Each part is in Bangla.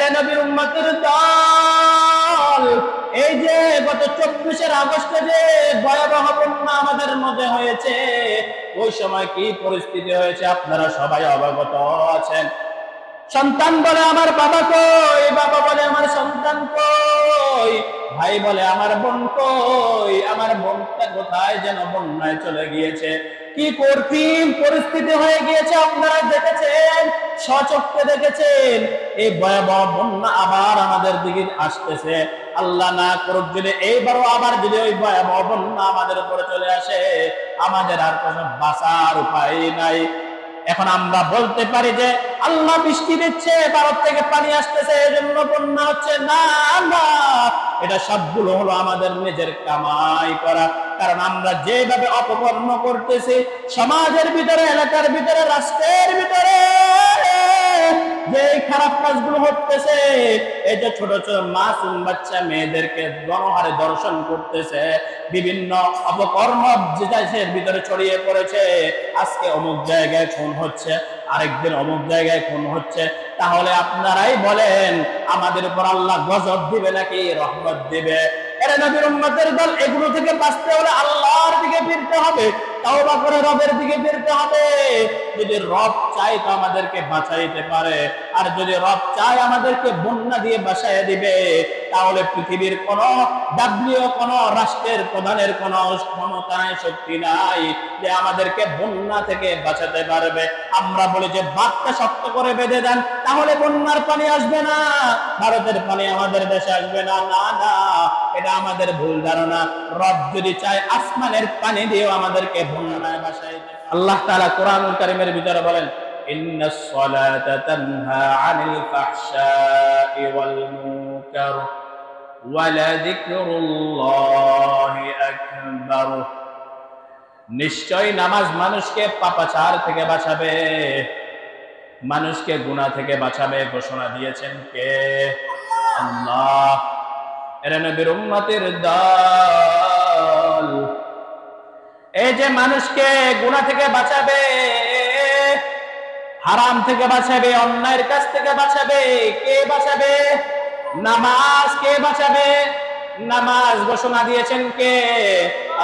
এরে নবীর উম্মতের দল, এই যে গত 24শে আগস্টে যে ভয়াবহ বন্যা আমাদের মধ্যে হয়েছে, ওই সময় কি পরিস্থিতি হয়েছে আপনারা সবাই অবগত আছেন। সন্তান বলে আমার বাবা কই, বাবা বলে আমার সন্তান কই, ভাই বলে আমার বোন কই, আমার বোনটা কোথায় যেন বন্যায় চলে গিয়েছে। কি কঠিন পরিস্থিতি হয়ে গিয়েছে আপনারা দেখেছেন, স্বচক্ষে দেখেছেন। এই ভয়াবহ বন্যা আবার আমাদের দিকে আসতেছে। আল্লাহ না করুক যদি এইবারও আবার যদি ওই ভয়াবহ বন্যা আমাদের উপরে চলে আসে, আমাদের আর কোনো বাঁচার উপায় নাই। এখন আমরা বলতে পারি যে আল্লাহ বৃষ্টি দিচ্ছে, ভারত থেকে পানি আসতেছে, এজন্য বন্যা হচ্ছে, না না, এটা সবগুলো হলো আমাদের নিজের কামাই করা। কারণ আমরা যেভাবে অপকর্ম করতেছি সমাজের ভিতরে, এলাকার ভিতরে, রাষ্ট্রের ভিতরে, যে খারাপ কাজগুলো হতেছে, এই যে ছোট ছোট মাসুম বাচ্চা মেয়েদেরকে গণহারে ধর্ষণ করতেছে, বিভিন্ন অপকর্ম দেশের ভিতরে ছড়িয়ে পড়েছে। আজকে অমুক জায়গায় খুন হচ্ছে, আরেকদিন অমুক জায়গায় খুন হচ্ছে। তাহলে আপনারাই বলেন আমাদের উপর আল্লাহ গজব দিবে নাকি রহমত দিবে? এরা নবীর উম্মতের দল, এগুলো থেকে বাঁচতে হলে আল্লাহর দিকে ফিরতে হবে, তাওবা করে রবের দিকে ফিরতে হবে। যদি রব চায় তো আমাদেরকে বাঁচাইতে পারে, আর যদি রব চায় আমাদেরকে বন্যা দিয়ে বাঁচাইয়া দিবে, তাহলে পৃথিবীর কোন কোন রাষ্ট্রের প্রধানের কোন ক্ষমতা নাই, শক্তি নাই যে আমাদেরকে বন্যা থেকে বাঁচাতে পারবে। আমরা বলি যে বাঁধটা শক্ত করে বেঁধে দেন, তাহলে বন্যার পানি আসবে না, ভারতের পানি আমাদের দেশে আসবে না। না না, এটা আমাদের ভুল ধারণা। রব যদি চায় আসমানের পানি দিয়েও আমাদেরকে বন্যায় বাঁচাইতে। আল্লাহ তাআলা কোরআনুল কারীমের ভিতরে বলেন, ইন্নাস সালাতা তানহা আনিল ফাহশাই ওয়াল মুনকার ওয়া লাযিকরুল্লাহি আকবার। নিশ্চয় নামাজ মানুষকে পাপাচার থেকে বাঁচাবে, মানুষকে গুনাহ থেকে বাঁচাবে। ঘোষণা দিয়েছেন কে? আল্লাহ। এরা নবীর উম্মতের দল, এই যে মানুষকে গুনাহ থেকে বাঁচাবে, হারাম থেকে বাঁচাবে, অন্যায়ের কাছ থেকে বাঁচাবে, কে বাঁচাবে? নামাজ। কে বাঁচাবে? নামাজ। ঘোষণা দিয়েছেন কে?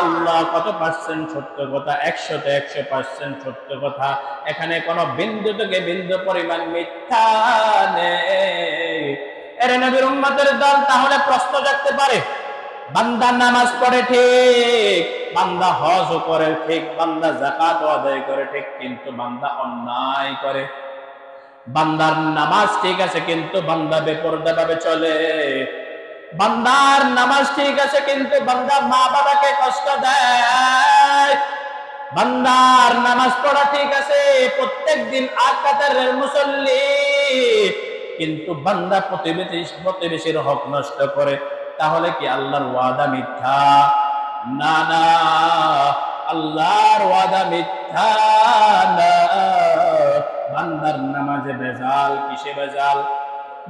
আল্লাহ। কত পার্সেন্ট সত্য কথা? 100তে 100% সত্য কথা। এখানে কোনো বিন্দু থেকে বিন্দু পরিমাণ মিথ্যা নেই। এর নবীর উম্মতের দল, তাহলে প্রশ্ন জাগতে পারে, বান্দা নামাজ পড়ে ঠিক, বান্দা হজও করে ঠিক, বান্দা যাকাত আদায় করে ঠিক, কিন্তু বান্দা অন্যায় করে। বান্দার নামাজ ঠিক আছে কিন্তু বান্দা বেপরদা ভাবে চলে। বান্দার নামাজ ঠিক আছে কিন্তু বান্দা মা বাবাকে কষ্ট দেয়। বান্দার নামাজ পড়া ঠিক আছে, প্রত্যেক দিন 8 কাতারের মুসল্লি, কিন্তু বান্দা প্রতিবেশীর হক নষ্ট করে। তাহলে কি আল্লাহর ওয়াদা মিথ্যা? না না, আল্লাহর ওয়াদা মিথ্যা না। বান্দার নামাজে ভেজাল। কিসে ভেজাল?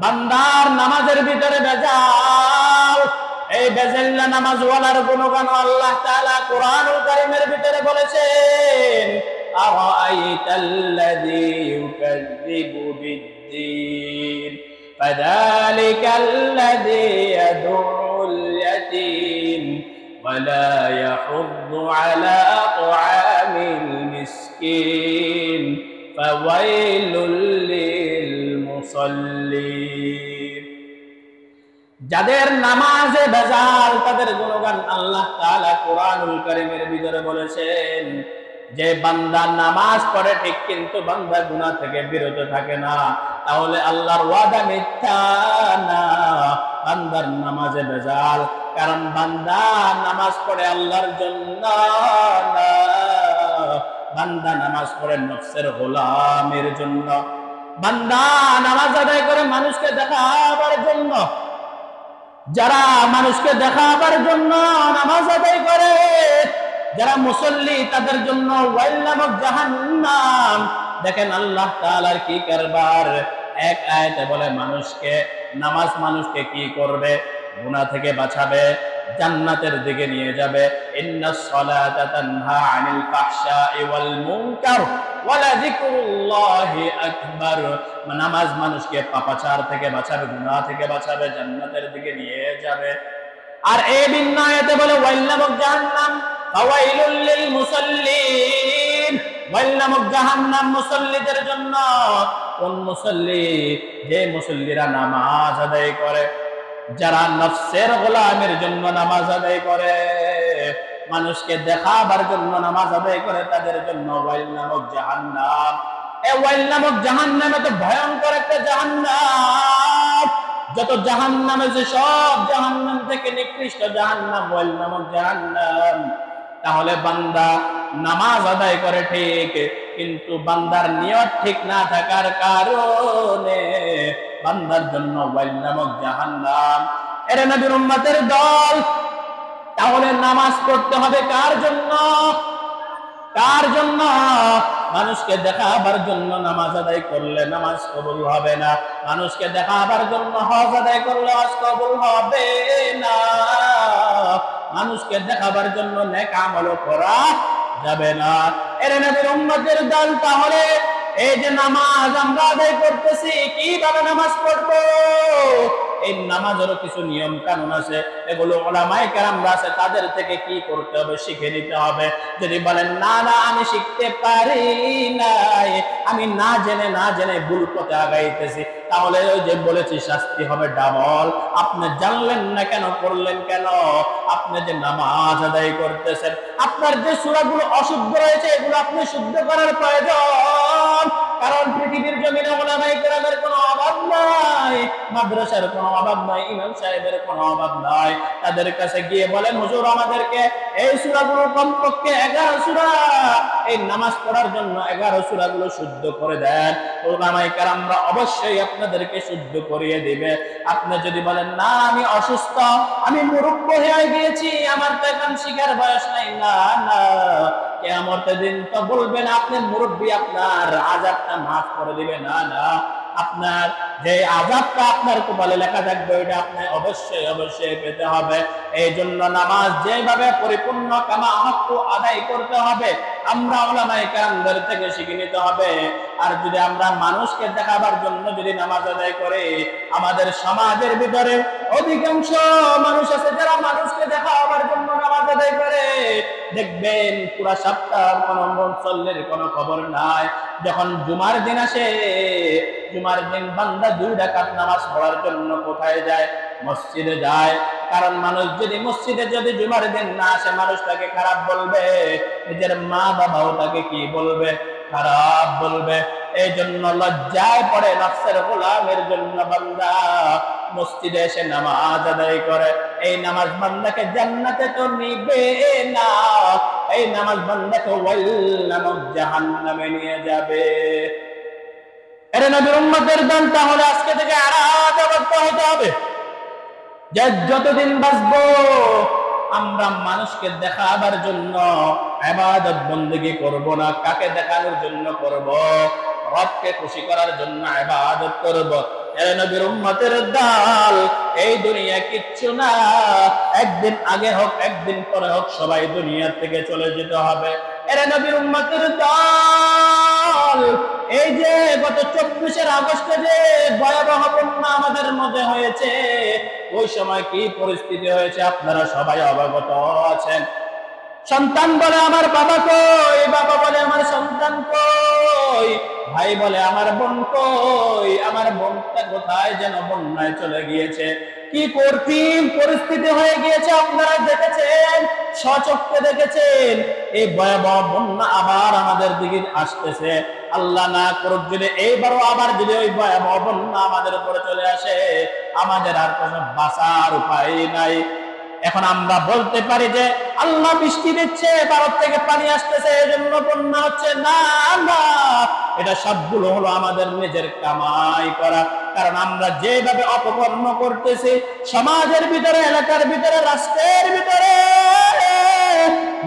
বান্দার নামাজের ভিতরে ভেজাল। এই বেজাল্লা নামাজওয়ালার গুণগান আল্লাহ তাআলা কোরআনুল কারীমের ভিতরে বলেছেন, আরাআইতাল্লাযী ইউকাযযিবু বিদ্দীন ফাযালিকাল্লাযী ইয়াদউল ইয়াতীম ওয়া লা ইয়াহুদ্দু আলা তুআমিল মিসকিন ফাওয়াইলুল লিল মুসাল্লিন। যাদের নামাজে ভেজাল তাদের গুণগান আল্লাহ তাআলা কোরআনুল কারীমের ভিতরে বলেছেন, যে বান্দা নামাজ পড়ে ঠিক কিন্তু বান্দা গুনাহ থেকে বিরত থাকে না, তাহলে আল্লাহর ওয়াদা মিথ্যা না, বান্দার নামাজে ভেজাল। কারণ বান্দা নামাজ পড়ে আল্লাহর জন্য না, বান্দা নামাজ পড়ে নফসের গোলামের জন্য। বান্দা নামাজ আদায় করে মানুষকে দেখাবার জন্য। যারা মানুষকে দেখাবার জন্য নামাজ আদায় করে, যারা মুসল্লি, তাদের জন্য ওয়াইল নামক জাহান্নাম। দেখেন আল্লাহ তাআলার কি কারবার। এক আয়াতে বলে মানুষকে, নামাজ মানুষকে কি করবে? গুনাহ থেকে বাঁচাবে। জান্নাতের দিকে নিয়ে যাবে। ইন্নাস সালাতা তানহা আনিল ফাহশাই ওয়াল মুনকার ওয়া লাযিকরুল্লাহি আকবার। নামাজ মানুষকে পাপাচার থেকে বাঁচাবে, গুনাহ থেকে বাঁচাবে, জান্নাতের দিকে নিয়ে যাবে। আর এই ভিন্ন আয়াতে বলে ওয়াইল নামক জাহান্নাম ফাওয়াইলুল লিল মুসাল্লিন, ওয়াইল নামক জাহান্নাম মুসাল্লিদের জন্য। কোন মুসাল্লি? যে মুসাল্লিরা নামাজ আদায় করে, যারা নফসের গোলামের জন্য নামাজ আদায় করে, মানুষকে দেখাবার জন্য নামাজ আদায় করে, তাদের জন্য ওয়াইল নামক জাহান্নাম। এই ওয়াইল নামক জাহান্নাম এত ভয়ঙ্কর একটা জাহান্নাম, যত জাহান্নাম আছে সব জাহান্নাম থেকে নিকৃষ্ট জাহান্নাম ওয়াইল নামক জাহান্নাম। তাহলে বান্দা নামাজ আদায় করে ঠিক, কিন্তু বান্দার নিয়ত ঠিক না থাকার কারণে বান্দার জন্য ওয়াইল নামক জাহান্নাম। এর নবীর উম্মতের দল, তাহলে নামাজ পড়তে হবে কার জন্য? কার জন্য? মানুষকে দেখাবার জন্য নামাজ আদায় করলে নামাজ কবুল হবে না। মানুষকে দেখাবার জন্য হজ আদায় করলে হজ কবুল হবে না। মানুষকে দেখাবার জন্য নেক আমল করা যাবে না। এর নবীর উম্মতের দল, তাহলে এই যে নামাজ আমরা আদায় করতেছি, কিভাবে নামাজ পড়বো? এই নামাজেরও কিছু নিয়ম কানুন আছে, এগুলো উলামায়ে কেরামরা আছে, তাদের থেকে কি করতে হবে শিখে নিতে হবে। যদি বলেন না না আমি শিখতে পারি নাই, আমি না জেনে ভুল পথে আগাইতেছি, তাহলে ওই যে বলেছি শাস্তি হবে ডাবল। আপনি জানলেন না কেন, করলেন কেন? আপনি যে নামাজ আদায় করতেছেন, আপনার যে সূরাগুলো অশুদ্ধ রয়েছে এগুলো আপনি শুদ্ধ করার প্রয়োজন। কারণ পৃথিবীর জমিনে উলামায়ে কেরামের কোনো অভাব নাই, মাদ্রাসার কোনো অভাব নাই, ইমাম সাহেবের কোনো অভাব নাই। তাদের কাছে গিয়ে বলেন হুজুর আমাদেরকে এই সূরাগুলো কমপক্ষে 11 সূরা, এই নামাজ পড়ার জন্য 11 সূরাগুলো শুদ্ধ করে দেন। উলামায়ে কেরামরা অবশ্যই আপনাদেরকে শুদ্ধ করিয়ে দিবে। আপনি যদি বলেন না আমি অসুস্থ, আমি মুরব্ব হয়ে গিয়েছি, আমার তো এখন শিখার বয়স নাই, না না, কিয়ামতের দিন তো বলবেন আপনি মুরব্বী, আপনার আযাবটা মাফ করে দিবে। না না, আপনার যে আযাবটা আপনার কপালে লেখা থাকবে ওইটা আপনি অবশ্যই পেতে হবে। এই জন্য নামাজ যেভাবে পরিপূর্ণ কামা হক আদায় করতে হবে, আমরা উলামায়ে কেরামদের থেকে শিখে নিতে হবে। আর যদি আমরা মানুষকে দেখাবার জন্য যদি নামাজ আদায় করি, আমাদের সমাজের ভিতরে অধিকাংশ মানুষ আছে যারা মানুষকে দেখাবার জন্য নামাজ আদায় করে। দেখবেন পুরা সপ্তাহ কোনো মুসল্লির কোনো খবর নাই। যখন জুমার দিন আসে, জুমার দিন বান্দা 2 রাকাত নামাজ পড়ার জন্য কোথায় যায়? মসজিদে যায়। কারণ মানুষ যদি মসজিদে যদি জুমার দিন না আসে, মানুষ তাকে খারাপ বলবে, নিজের মা বাবাও তাকে কি বলবে? খারাপ বলবে। এই জন্য লজ্জায় পড়ে নফসের গোলামের জন্য বান্দা মসজিদে এসে নামাজ আদায় করে। এই নামাজ বান্দাকে জান্নাতে তো নিবে না, এই নামাজ বান্দাকে ওয়াইল নামক জাহান্নামে নিয়ে যাবে। এর নবীর উম্মতের দল, তাহলে আজকে থেকে আরাধনারত হতে হবে যে যতদিন বাঁচবো আমরা মানুষকে দেখাবার জন্য ইবাদত বندگی করব না। কাকে দেখানোর জন্য করব? রবকে খুশি করার জন্য ইবাদত করব। এর নবীর উম্মতের দল, এই দুনিয়া কিচ্ছু না, একদিন আগে হোক একদিন পরে হোক সবাই দুনিয়া থেকে চলে যেতে হবে। এর নবীর উম্মতের দল, এই যে গত 24 আগস্টে যে ভয়াবহ বন্যা আমাদের মধ্যে হয়েছে, ওই সময় কি পরিস্থিতি হয়েছে আপনারা সবাই অবগত আছেন। সন্তান বলে আমার বাবা কই, বাবা বলে আমার সন্তান কই, ভাই বলে আমার বোন কই, আমার বোনটা কোথায় যেন বন্যায় চলে গিয়েছে। কি কঠিন পরিস্থিতি হয়ে গিয়েছে আপনারা দেখেছেন, স্বচক্ষে দেখেছেন। এই ভয়াবহ বন্যা আবার আমাদের দিকে আসতেছে। আল্লাহ না করুক যদি এইবারও আবার যদি ওই ভয়াবহ বন্যা আমাদের উপরে চলে আসে, আমাদের আর কোনো বাঁচার উপায় নাই। এখন আমরা বলতে পারি যে আল্লাহ বৃষ্টি দিচ্ছে, ভারত থেকে পানি আসতেছে, এজন্য বন্যা হচ্ছে, না না, এটা সবগুলো হলো আমাদের নিজের কামাই করা। কারণ আমরা যেভাবে অপকর্ম করতেছি সমাজের ভিতরে, এলাকার ভিতরে, রাষ্ট্রের ভিতরে,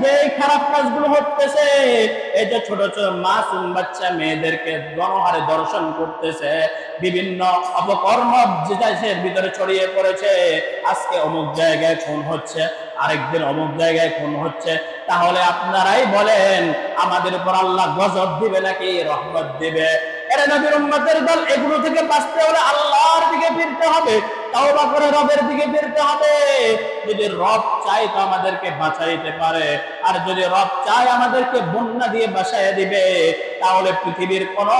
যে খারাপ কাজগুলো হতেছে, এই যে ছোট ছোট মাসুম বাচ্চা মেয়েদেরকে গণহারে ধর্ষণ করতেছে, বিভিন্ন অপকর্ম দেশের ভিতরে ছড়িয়ে পড়েছে। আজকে অমুক জায়গায় খুন হচ্ছে, আরেকদিন অমুক জায়গায় খুন হচ্ছে। তাহলে আপনারাই বলেন, আমাদের উপর আল্লাহ গজব দিবে নাকি রহমত দিবে? এরা নবীর উম্মতের দল, এগুলো থেকে বাঁচতে হলে আল্লাহর দিকে ফিরতে হবে, তাওবা করে রবের দিকে ফিরতে হবে। যদি রব চায় তো আমাদেরকে বাঁচাইতে পারে, আর যদি রব চায় আমাদেরকে বন্যা দিয়ে বাঁচাইয়া দিবে, তাহলে পৃথিবীর কোন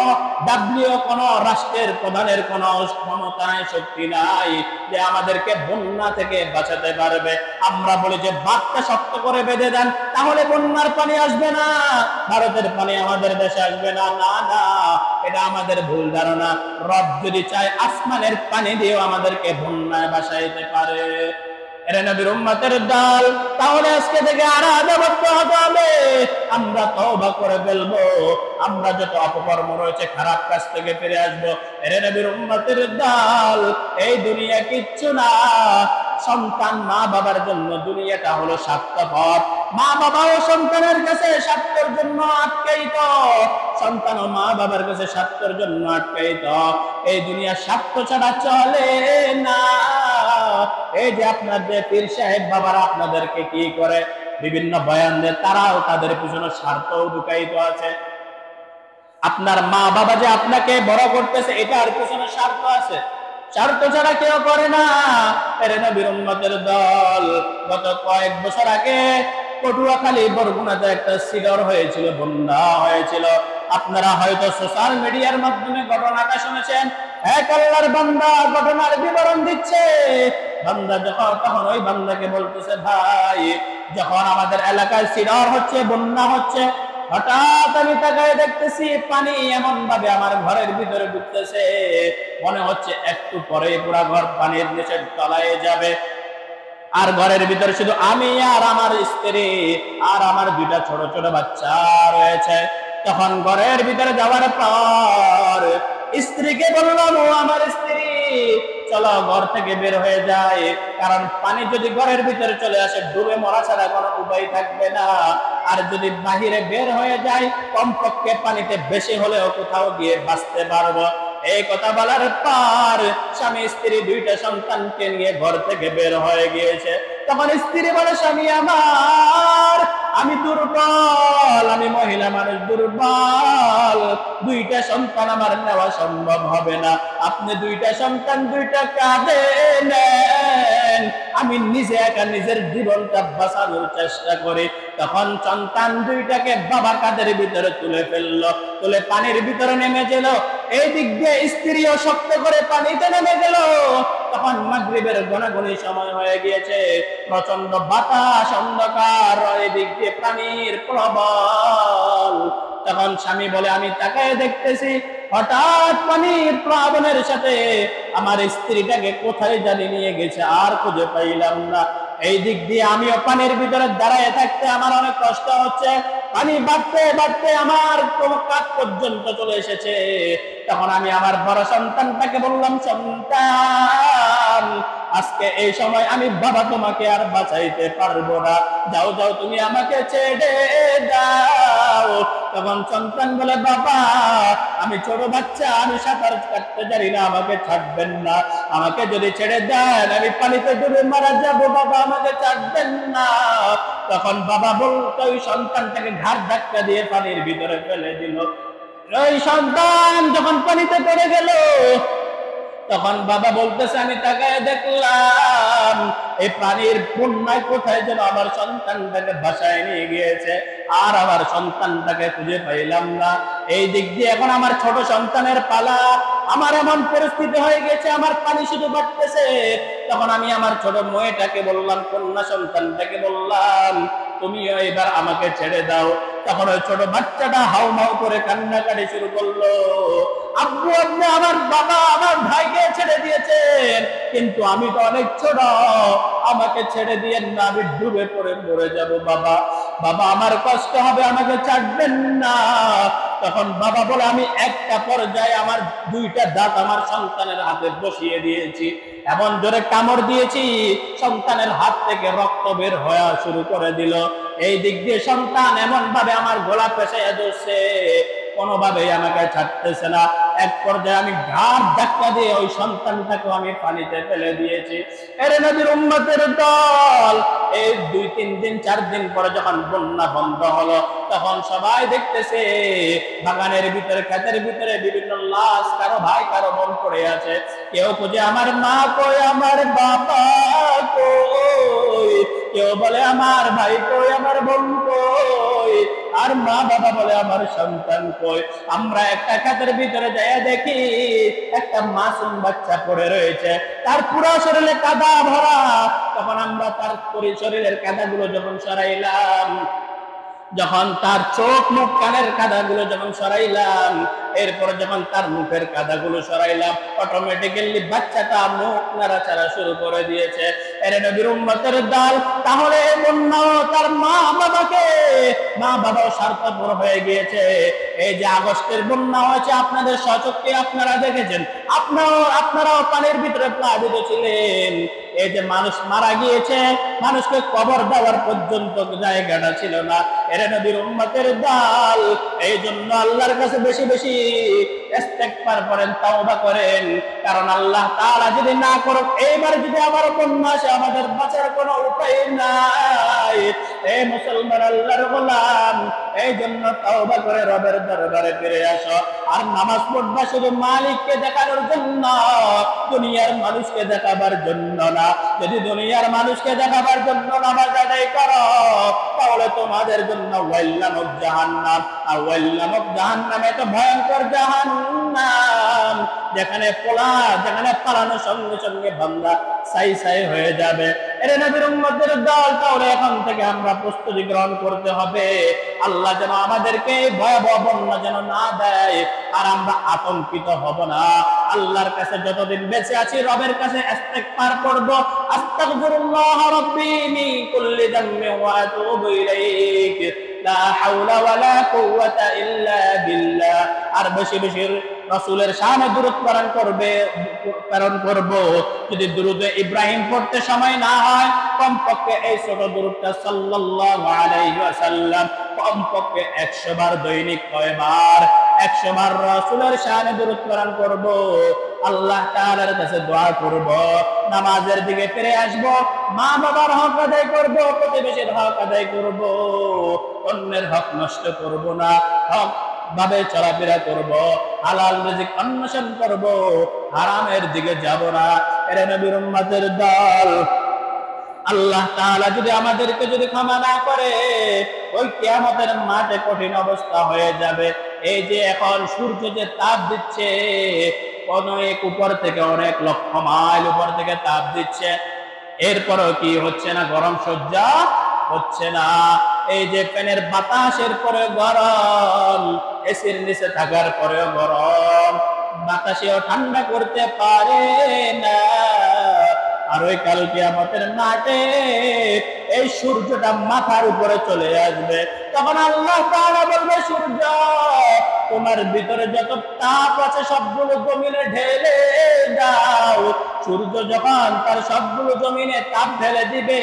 কোন রাষ্ট্রের প্রধানের কোন ক্ষমতা নাই, শক্তি নাই যে আমাদেরকে বন্যা থেকে বাঁচাতে পারবে। আমরা বলি যে বাঁধটা শক্ত করে বেঁধে দেন, তাহলে বন্যার পানি আসবে না, ভারতের পানি আমাদের দেশে আসবে না। না না, এটা আমাদের ভুল ধারণা। রব যদি চায় আসমানের পানি দিয়েও আমাদেরকে বন্যায় বাঁচাইতে পারে। এরা নবীর উম্মতের দল, তাহলে আজকে থেকে আর আদাবদ্ধ হতে হবে। আমরা তওবা করে ফেলবো, আমরা যত অপকর্ম রয়েছে খারাপ কাজ থেকে ফিরে আসবো। এরা নবীর উম্মতের দল, এই দুনিয়া কিচ্ছু না। সন্তান মা বাবার জন্য দুনিয়াটা হলো স্বার্থপর, মা বাবাও সন্তানের কাছে স্বার্থের জন্য আটকায়িত, সন্তান ও মা বাবার কাছে স্বার্থের জন্য আটকায়িত। এই দুনিয়া স্বার্থ ছাড়া চলে না। এই যে আপনাদের পীর সাহেব বাবারা আপনাদেরকে কি করে বিভিন্ন বয়ান দেয়, তারাও তাদের পিছনে স্বার্থ ঢুকায়িত আছে। আপনার মা বাবা যে আপনাকে বড় করতেছে, এটার পিছনে স্বার্থ আছে, স্বার্থ ছাড়া কেউ করে না। এর নবীর উম্মতের দল, গত কয়েক বছর আগে পটুয়াখালী বরগুনাতে একটা সিডর হয়েছিল, বন্যা হয়েছিল। আপনারা হয়তো সোশ্যাল মিডিয়ার মাধ্যমে ঘটনাটা শুনেছেন। এক আল্লাহর বান্দা ঘটনার বিবরণ দিচ্ছে। বান্দা তখন ওই বান্দাকে বলতেছে, ভাই যখন আমাদের এলাকায় সিডর হচ্ছে, বন্যা হচ্ছে, হঠাৎ আমি তাকায় দেখতেছি পানি এমন ভাবে আমার ঘরের ভিতরে ঢুকতেছে, মনে হচ্ছে একটু পরে পুরা ঘর পানির নিচে তলায় যাবে। আর ঘরের ভিতরে শুধু আমি আর আমার স্ত্রী আর আমার দুইটা ছোট ছোট বাচ্চা রয়েছে। তখন ঘরের ভিতরে যাওয়ার পর স্ত্রীকে বললাম, ও আমার স্ত্রী, চলো ঘর থেকে বের হয়ে যায়, কারণ পানি যদি ঘরের ভিতরে চলে আসে ডুবে মরা ছাড়া কোনো উপায় থাকবে না। আর যদি বাহিরে বের হয়ে যায়, কমপক্ষে পানিতে বেশি হলেও কোথাও গিয়ে বাঁচতে পারবো। এই কথা বলার পর স্বামী স্ত্রী দুইটা সন্তানকে নিয়ে ঘর থেকে বের হয়ে গিয়েছে। তখন স্ত্রী বলে, স্বামী আমার, আমি দুর্বল, আমি মহিলা মানুষ দুর্বল, দুইটা সন্তান আমার নেওয়া সম্ভব হবে না, আপনি দুইটা সন্তান দুইটা কাঁধে নেন, আমি নিজে একা নিজের জীবনটা বাঁচানোর চেষ্টা করি। তখন সন্তান দুইটাকে বাবা কাঁধের ভিতরে তুলে ফেললো, তুলে পানির ভিতরে নেমে গেল। এই দিক দিয়ে স্ত্রীও শক্ত করে পানিতে নেমে গেল। তখন মাগরিবের গণাগণি সময় হয়ে গিয়েছে, প্রচন্ড বাতাস, অন্ধকার, এই দিক দিয়ে পানির প্রবল। তখন স্বামী বলে, আমি তাকায় দেখতেছি হঠাৎ পানির প্লাবনের সাথে আমার স্ত্রীটাকে কোথায় জানি নিয়ে গেছে, আর খুঁজে পাইলাম না। এই দিক দিয়ে আমিও পানির ভিতরে দাঁড়ায় থাকতে আমার অনেক কষ্ট হচ্ছে, পানি বাড়তে বাড়তে আমার কাঁধ পর্যন্ত চলে এসেছে। তখন আমি আমার বড় সন্তানটাকে বললাম, সন্তান, আজকে এই সময় আমি বাবা তোমাকে আর বাঁচাইতে পারবো না, যাও যাও তুমি আমাকে ছেড়ে দাও। তখন সন্তান বলে, বাবা আমি ছোট বাচ্চা, আমি সাঁতার কাটতে জানি না, আমাকে ছাড়বেন না, আমাকে যদি ছেড়ে দেন আমি পানিতে ডুবে মারা যাবো, বাবা আমাকে ছাড়বেন না। তখন বাবা বলতে ওই সন্তানটাকে ঘাড় ধাক্কা দিয়ে পানির ভিতরে ফেলে দিল। ওই সন্তান যখন পানিতে পড়ে গেল, তখন বাবা বলতেছে, আমি তাকায় দেখলাম এই পানির বন্যায় কোথায় যেন আমার সন্তানটাকে বাসায় নিয়ে গিয়েছে, আর আমার সন্তানটাকে খুঁজে পাইলাম না। এই দিক দিয়ে এখন আমার ছোট সন্তানের পালা। আমার এমন পরিস্থিতি হয়ে গেছে, আমার পানি শুধু বাড়তেছে। তখন আমি আমার ছোট মেয়েটাকে বললাম, কন্যা সন্তানটাকে বললাম, তুমিও এবার আমাকে ছেড়ে দাও। তখন ওই ছোট বাচ্চাটা হাউমাউ করে কান্নাকাটি শুরু করলো, আব্বু আপনি আমার বাবা আমার ভাইকে ছেড়ে দিয়েছেন, কিন্তু আমি তো অনেক ছোট, আমাকে ছেড়ে দিয়েন না, আমি ডুবে পড়ে মরে যাব বাবা, বাবা আমার কষ্ট হবে, আমাকে ছাড়বেন না। তখন বাবা বলে, আমি একটা পর্যায়ে আমার দুইটা দাঁত আমার সন্তানের হাতে বসিয়ে দিয়েছি, এমন জোরে কামড় দিয়েছি সন্তানের হাত থেকে রক্ত বের হওয়া শুরু করে দিল। এই দিক দিয়ে সন্তান এমন ভাবে আমার গলা পেঁচাইয়া ধরছে, কোনোভাবেই আমাকে ছাড়তেছে না। এক পর্যায়ে আমি ঘাট ধাক্কা দিয়ে ওই সন্তানটাকে আমি পানিতে ফেলে দিয়েছি। এর নবীর উম্মতের দল এই 2-3 দিন 4 দিন পরে যখন বন্যা বন্ধ হলো, তখন সবাই দেখতেছে বাগানের ভিতরে, ক্ষেতের ভিতরে বিভিন্ন লাশ, কারো ভাই কারো বোন পড়ে আছে। কেউ খুঁজে আমার মা কই, আমার বাবা কই, কেউ বলে আমার ভাই কই, আমার বোন কই, আর মা বাবা বলে আমার সন্তান কই। আমরা একটা ক্ষেতের ভিতরে যাইয়া দেখি একটা মাসুম বাচ্চা পড়ে রয়েছে, তার পুরো শরীরে কাদা ভরা। তখন আমরা তার শরীরের কাদাগুলো যখন সরাইলাম, যখন তার চোখ মুখ কানের কাদাগুলো যখন সরাইলাম, এরপরে যখন তার মুখের কাদাগুলো সরাইলাম, অটোমেটিক্যালি বাচ্চাটা মুখ নাড়াচাড়া শুরু করে দিয়েছে। এর নবীর উম্মতের দল, তাহলে বন্যাও তার মা বাবাও স্বার্থপর হয়ে গিয়েছে। এই যে আগস্টের বন্যা হয়েছে, আপনাদের স্বচক্ষে আপনারা দেখেছেন, আপনারাও পানির ভিতরে প্লাবিত ছিলেন। এই যে মানুষ মারা গিয়েছে, মানুষকে কবর দেওয়ার পর্যন্ত জায়গাটা ছিল না। এর নবীর উম্মতের দল, এই জন্য আল্লাহর কাছে বেশি বেশি ইস্তেগফার করেন, তাওবা করেন। কারণ আল্লাহ তাআলা যদি না করুক, এইবার যদি আবার বন্যা আসে, আমাদের বাঁচার কোনো উপায় নাই। এই মুসলমান আল্লাহর গোলাম, এই জন্য তাওবা করে রবের দরবারে ফিরে আসো। আর নামাজ পড়বা শুধু মালিককে দেখানোর জন্য, দুনিয়ার মানুষকে দেখাবার জন্য না। যদি দুনিয়ার মানুষকে দেখাবার জন্য নামাজ আদায় করো, তাহলে তোমাদের জন্য ওয়াইল নামক জাহান্নাম। আর ওয়াইল নামক জাহান্নাম এত ভয়ঙ্কর জাহান্নাম, যেখানে পালানোর সঙ্গে সঙ্গে বান্দা ছাই হয়ে যাবে। এর নবীর উম্মতের দল, তাহলে এখন থেকে আমরা প্রস্তুতি গ্রহণ করতে হবে। আল্লাহ যেন আমাদেরকে ভয়াবহ বন্যা যেন না দেয়, আর আমরা আতঙ্কিত হব না। আল্লাহর কাছে যতদিন বেঁচে আছি, রবের কাছে ইস্তেগফার করব, আস্তাগফিরুল্লাহ রাব্বি মিন কুল্লি যামবি ওয়া আতুবু ইলাইহি, লা হাওলা ওয়ালা কুওয়াতা ইল্লা বিল্লাহ। আর বেশি বেশি রাসূলের শানে দুরূদ প্রেরণ করব। যদি দুরূদে ইব্রাহিম পড়তে সময় না হয়, কমপক্ষে এই ছোট দুরূদটা সাল্লাল্লাহু আলাইহি ওয়াসাল্লাম কমপক্ষে 100 বার দৈনিক, কয়বার? 100 বার রাসূলের শানে দুরূদ প্রেরণ করব, আল্লাহ তাআলার কাছে দোয়া করব, নামাজের দিকে ফিরে আসব, মা বাবার হক আদায় করব, প্রতিবেশীর হক আদায় করব, অন্যের হক নষ্ট করব না, হক ভাবে চলাফেরা করব, হালাল রিজিক অন্বেষণ করব, হারামের দিকে যাব না। এর নবীর উম্মতের দল, আল্লাহ তাআলা যদি আমাদেরকে ক্ষমা না করে, ওই কিয়ামতের মাঠে কঠিন অবস্থা হয়ে যাবে। এই যে এখন সূর্য যে তাপ দিচ্ছে, অনেক উপর থেকে, অনেক লক্ষ মাইল উপর থেকে তাপ দিচ্ছে, এরপরও কি হচ্ছে না? গরম সহ্য হচ্ছে না। এই যে ফ্যানের বাতাসের পরে গরম, এসির নিচে থাকার পরেও গরম, বাতাসেও ঠান্ডা করতে পারে না। আর ওই কাল কিয়ামতের মাঠে এই সূর্যটা মাথার উপরে চলে আসবে, তখন আল্লাহ তাআলা বলবে, সূর্য, তোমার ভিতরে যত তাপ আছে সবগুলো জমিনে ঢেলে দাও। সূর্য যখন তার সবগুলো জমিনে তাপ ঢেলে দিবে,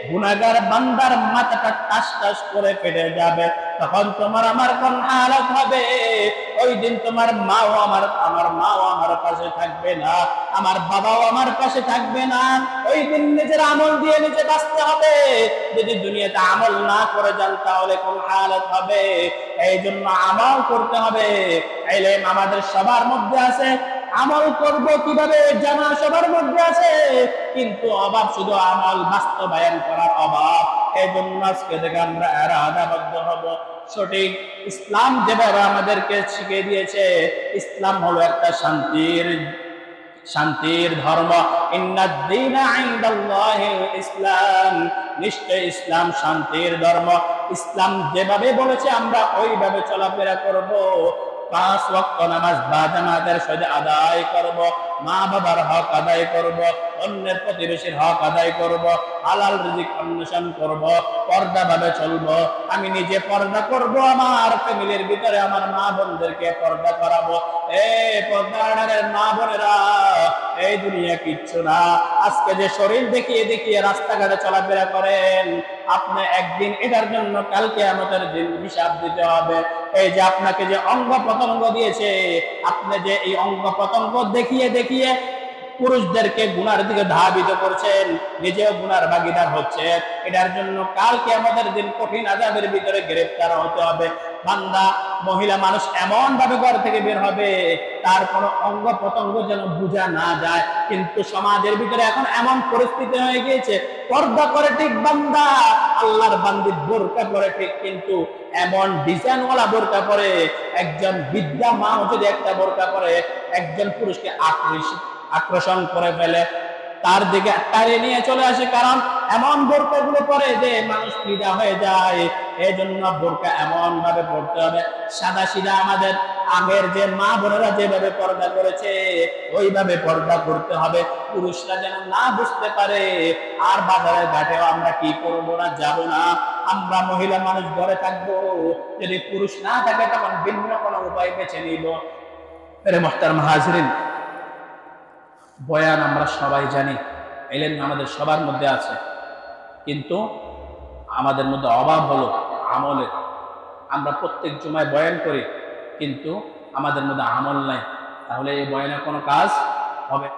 গুনাহগার বান্দার মাথাটা টাস টাস করে ফেটে যাবে। তখন তোমার আমার কোন হালত হবে? ওই দিন তোমার মাও আমার পাশে থাকবে না, আমার বাবাও আমার পাশে থাকবে না। ওই দিন নিজের আমল দিয়ে নিজে বাঁচতে হবে। যদি দুনিয়াতে আমল না করে যান, তাহলে কোন হালত হবে? এই জন্য আমল করতে হবে। ইলম আমাদের সবার মধ্যে আছে, আমল করব কিভাবে জানা সবার মধ্যে আছে, কিন্তু অভাব শুধু আমল বাস্তবায়ন করার অভাব। এই জন্য আজকে থেকে আমরা ইরাদাবদ্ধ হব। সঠিক ইসলাম যেভাবে আমাদেরকে শিখিয়ে দিয়েছে, ইসলাম হলো একটা শান্তির ধর্ম। ইন্নাদ-দীনা ইনদাল্লাহিল ইসলাম, নিশ্চয় ইসলাম শান্তির ধর্ম। ইসলাম যেভাবে বলেছে আমরা ওইভাবে চলাফেরা করব। 5 ওয়াক্ত নামাজ বাজামাতের সাথে আদায় করব, মা বাবার হক আদায় করব, অন্যের প্রতিবেশীর হক আদায় করব, হালাল রিজিক অন্বেষণ করব, পর্দা ভাবে চলব। আমি নিজে পর্দা করব, আমার ফ্যামিলির ভিতরে আমার মা বোনদেরকে পর্দা করাবো। পর্দার মা বোনেরা, এই দুনিয়া কিচ্ছু না। আজকে যে শরীর দেখিয়ে দেখিয়ে রাস্তাঘাটে চলাফেরা করেন, আপনি একদিন এটার জন্য কালকে আমাদের দিন হিসাব দিতে হবে। এই যে আপনাকে যে অঙ্গ প্রত্যঙ্গ দিয়েছে, আপনি যে এই অঙ্গ প্রত্যঙ্গ দেখিয়ে দেখিয়ে পুরুষদেরকে গুনার দিকে ধাবিত করছেন, নিজেও গুনার ভাগীদার হচ্ছে, এটার জন্য কালকে আমাদের দিন কঠিন আযাবের ভিতরে গ্রেফতার হতে হবে। বান্দা মহিলা মানুষ এমন ভাবে ঘর থেকে বের হবে, তার কোনো অঙ্গ প্রত্যঙ্গ যেন বোঝা না যায়। কিন্তু সমাজের ভিতরে এখন এমন পরিস্থিতি হয়ে গিয়েছে, পর্দা করে ঠিক বান্দা, আল্লাহর বান্দি বোরকা পরে ঠিক, কিন্তু এমন ডিজাইনওয়ালা বোরকা পরে, একজন বিদ্যা মা যদি একটা বোরকা পরে একজন পুরুষকে আকর্ষণ করে ফেলে, তার দিকে টানে নিয়ে চলে আসে। কারণ এমন বোরকা গুলো পরে যে মানুষ ফিদা হয়ে যায়। এই জন্য বোরকা এমন ভাবে পড়তে হবে, সাদা সিধা আমাদের আগের যে মা বোনেরা যেভাবে পর্দা করেছে ওইভাবে পর্দা করতে হবে, পুরুষরা যেন না বুঝতে পারে। আর বাজারের ঘাটেও আমরা কি করবো না, যাব না, আমরা মহিলা মানুষ ঘরে থাকবো। যদি পুরুষ না থাকে তখন ভিন্ন কোনো উপায় বেছে নিব। মুহতারাম হাজিরিন, বয়ান আমরা সবাই জানি, ইলম আমাদের সবার মধ্যে আছে, কিন্তু আমাদের মধ্যে অভাব হলো আমলের। আমরা প্রত্যেক জুমায় বয়ান করি, কিন্তু আমাদের মধ্যে আমল নাই, তাহলে এই বয়ানের কোনো কাজ হবে।